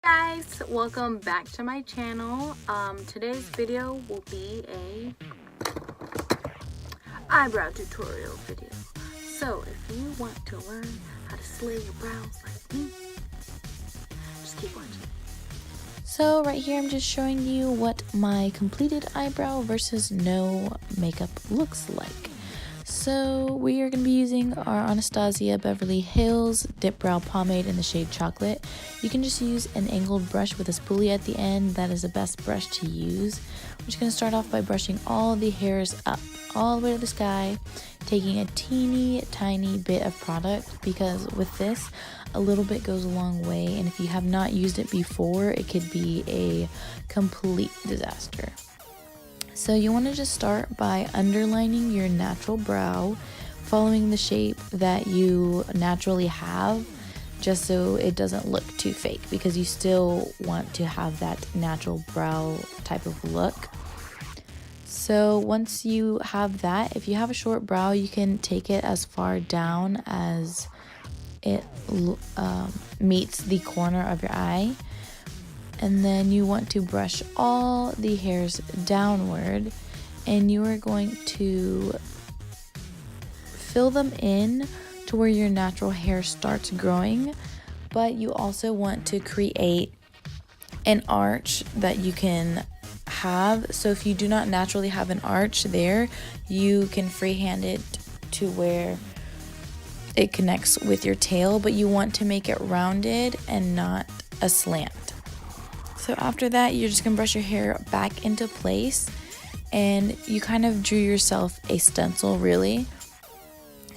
Guys, welcome back to my channel. Today's video will be a eyebrow tutorial video. So if you want to learn how to slay your brows like me, just keep watching. So right here I'm just showing you what my completed eyebrow versus no makeup looks like. So we are going to be using our Anastasia Beverly Hills Dip Brow Pomade in the shade Chocolate. You can just use an angled brush with a spoolie at the end. That is the best brush to use. We're just going to start off by brushing all the hairs up, all the way to the sky, taking a teeny tiny bit of product because with this, a little bit goes a long way, and if you have not used it before, it could be a complete disaster. So you want to just start by underlining your natural brow, following the shape that you naturally have, just so it doesn't look too fake, because you still want to have that natural brow type of look. So once you have that, if you have a short brow, you can take it as far down as it meets the corner of your eye. And then you want to brush all the hairs downward, and you are going to fill them in to where your natural hair starts growing, but you also want to create an arch that you can have. So if you do not naturally have an arch there, you can freehand it to where it connects with your tail, but you want to make it rounded and not a slant. So after that, you're just gonna brush your hair back into place, and you kind of drew yourself a stencil, really.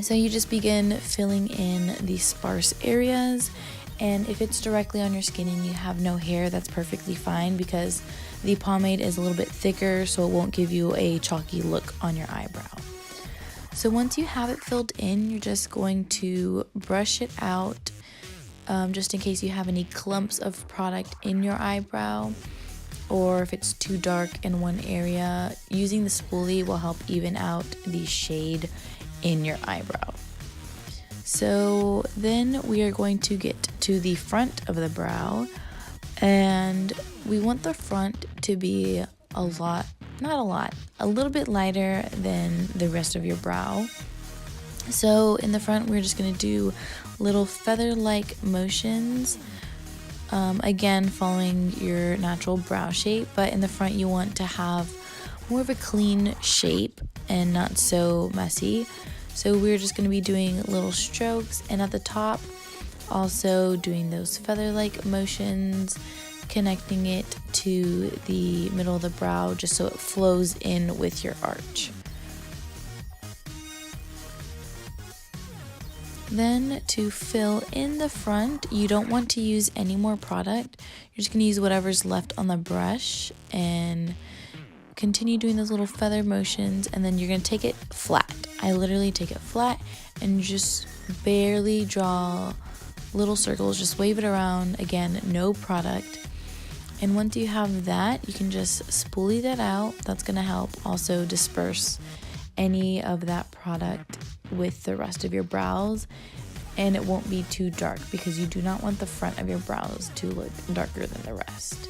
So you just begin filling in the sparse areas, and if it's directly on your skin and you have no hair, that's perfectly fine because the pomade is a little bit thicker, so it won't give you a chalky look on your eyebrow. So once you have it filled in, you're just going to brush it out, just in case you have any clumps of product in your eyebrow, or if it's too dark in one area. Using the spoolie will help even out the shade in your eyebrow. So then we are going to get to the front of the brow, and we want the front to be a little bit lighter than the rest of your brow. So in the front, we're just going to do little feather-like motions, again following your natural brow shape, but in the front you want to have more of a clean shape and not so messy. So we're just going to be doing little strokes, and at the top also doing those feather-like motions, connecting it to the middle of the brow just so it flows in with your arch. Then to fill in the front, you don't want to use any more product. You're just going to use whatever's left on the brush and continue doing those little feather motions, and then you're going to take it flat. I literally take it flat and just barely draw little circles, just wave it around. Again, no product. And once you have that, you can just spoolie that out. That's going to help also disperse any of that product with the rest of your brows, and it won't be too dark because you do not want the front of your brows to look darker than the rest.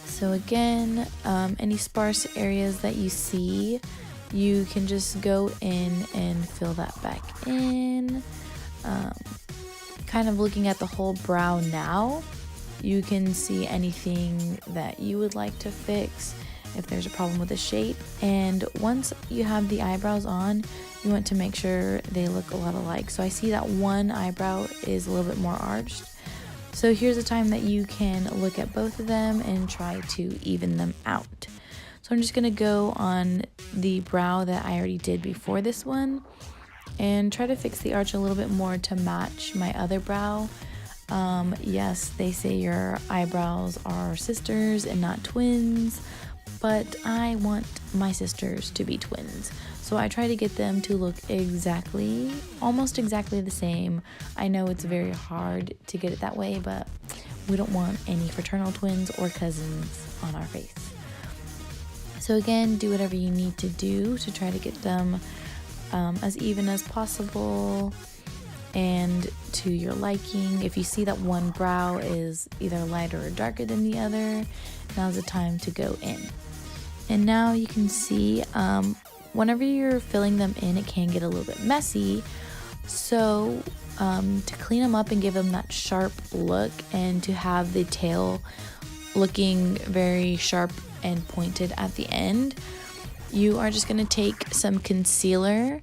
So again, any sparse areas that you see, you can just go in and fill that back in. Kind of looking at the whole brow now, you can see anything that you would like to fix if there's a problem with the shape. And once you have the eyebrows on, you want to make sure they look a lot alike. So I see that one eyebrow is a little bit more arched. So here's a time that you can look at both of them and try to even them out. So I'm just going to go on the brow that I already did before this one and try to fix the arch a little bit more to match my other brow. Yes, they say your eyebrows are sisters and not twins, but I want my sisters to be twins. So I try to get them to look almost exactly the same. I know it's very hard to get it that way, but we don't want any fraternal twins or cousins on our face. So again, do whatever you need to do to try to get them as even as possible. and to your liking. If you see that one brow is either lighter or darker than the other, now's the time to go in. And now you can see whenever you're filling them in, it can get a little bit messy. So to clean them up and give them that sharp look, and to have the tail looking very sharp and pointed at the end, you are just going to take some concealer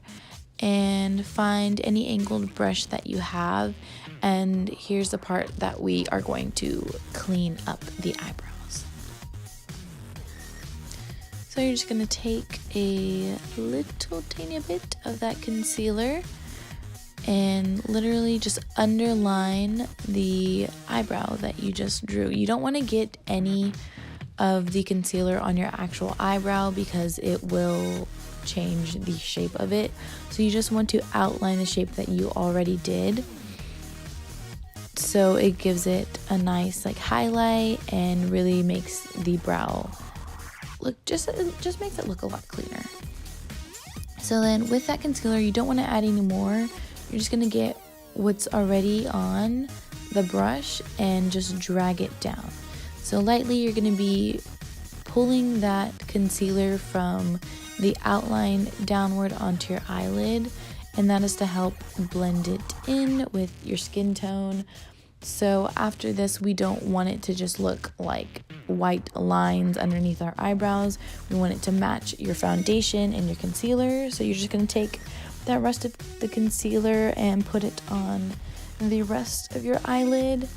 and find any angled brush that you have, and here's the part that we are going to clean up the eyebrows. So you're just going to take a little tiny bit of that concealer and literally just underline the eyebrow that you just drew. You don't want to get any of the concealer on your actual eyebrow because it will change the shape of it. So you just want to outline the shape that you already did, so it gives it a nice like highlight and really makes the brow look just makes it look a lot cleaner. So then with that concealer, you don't want to add any more. You're just gonna get what's already on the brush and just drag it down. So lightly, you're gonna be pulling that concealer from the outline downward onto your eyelid, and that is to help blend it in with your skin tone. So after this, we don't want it to just look like white lines underneath our eyebrows. We want it to match your foundation and your concealer. So you're just gonna take that rest of the concealer and put it on the rest of your eyelid.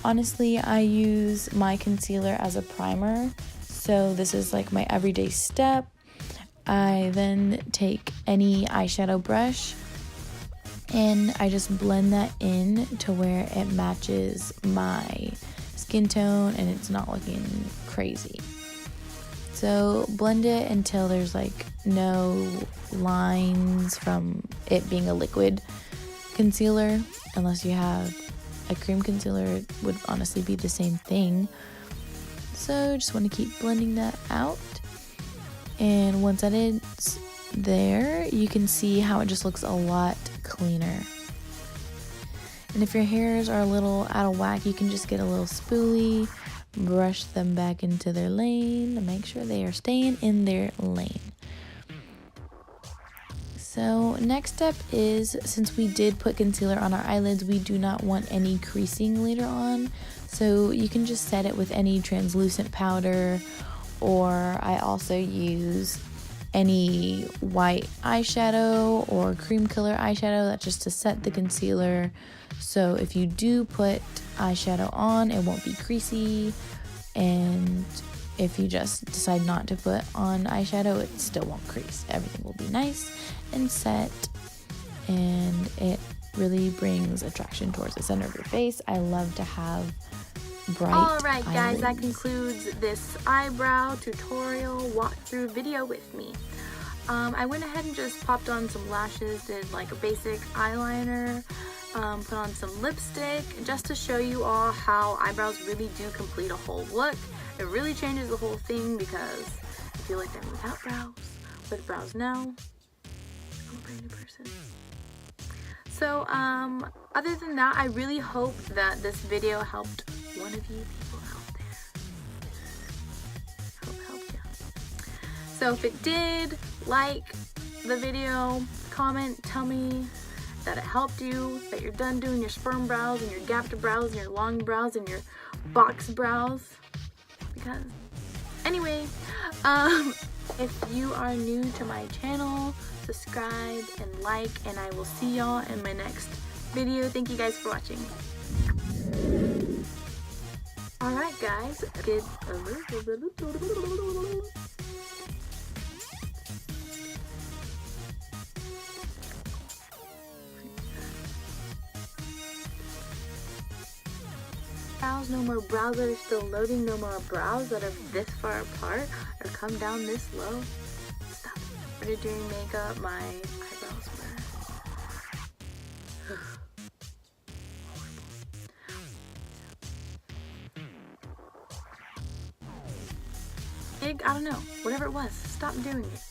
Honestly, I use my concealer as a primer, so this is like my everyday step. I then take any eyeshadow brush and I just blend that in to where it matches my skin tone and it's not looking crazy. So blend it until there's like no lines from it being a liquid concealer. Unless you have a cream concealer, it would honestly be the same thing. So just want to keep blending that out. And once that is there, you can see how it just looks a lot cleaner. And if your hairs are a little out of whack, you can just get a little spoolie, brush them back into their lane to make sure they are staying in their lane. So next step is, since we did put concealer on our eyelids, we do not want any creasing later on. So you can just set it with any translucent powder, or I also use any white eyeshadow or cream color eyeshadow. That's just to set the concealer. So if you do put eyeshadow on, it won't be creasy, and if you just decide not to put on eyeshadow, it still won't crease. Everything will be nice and set, and it really brings attraction towards the center of your face. I love to have bright Alright guys, eyelids. that concludes this eyebrow tutorial walkthrough video with me. I went ahead and just popped on some lashes, did like a basic eyeliner, put on some lipstick, just to show you all how eyebrows really do complete a whole look. It really changes the whole thing, because if you look at me without brows, with brows now, I'm a brand new person. So, other than that, I really hope that this video helped one of you people out there. I hope it helped you. So if it did, like the video, comment, tell me that it helped you, that you're done doing your sperm brows and your gapped brows and your long brows and your box brows. Because, anyway, if you are new to my channel, subscribe and like, and I will see y'all in my next video. Thank you guys for watching. Alright guys, good. Brows, no more brows that are still loading, no more brows that are this far apart or come down this low. Stop. After doing makeup, my eyebrows were I don't know, whatever it was, stop doing it.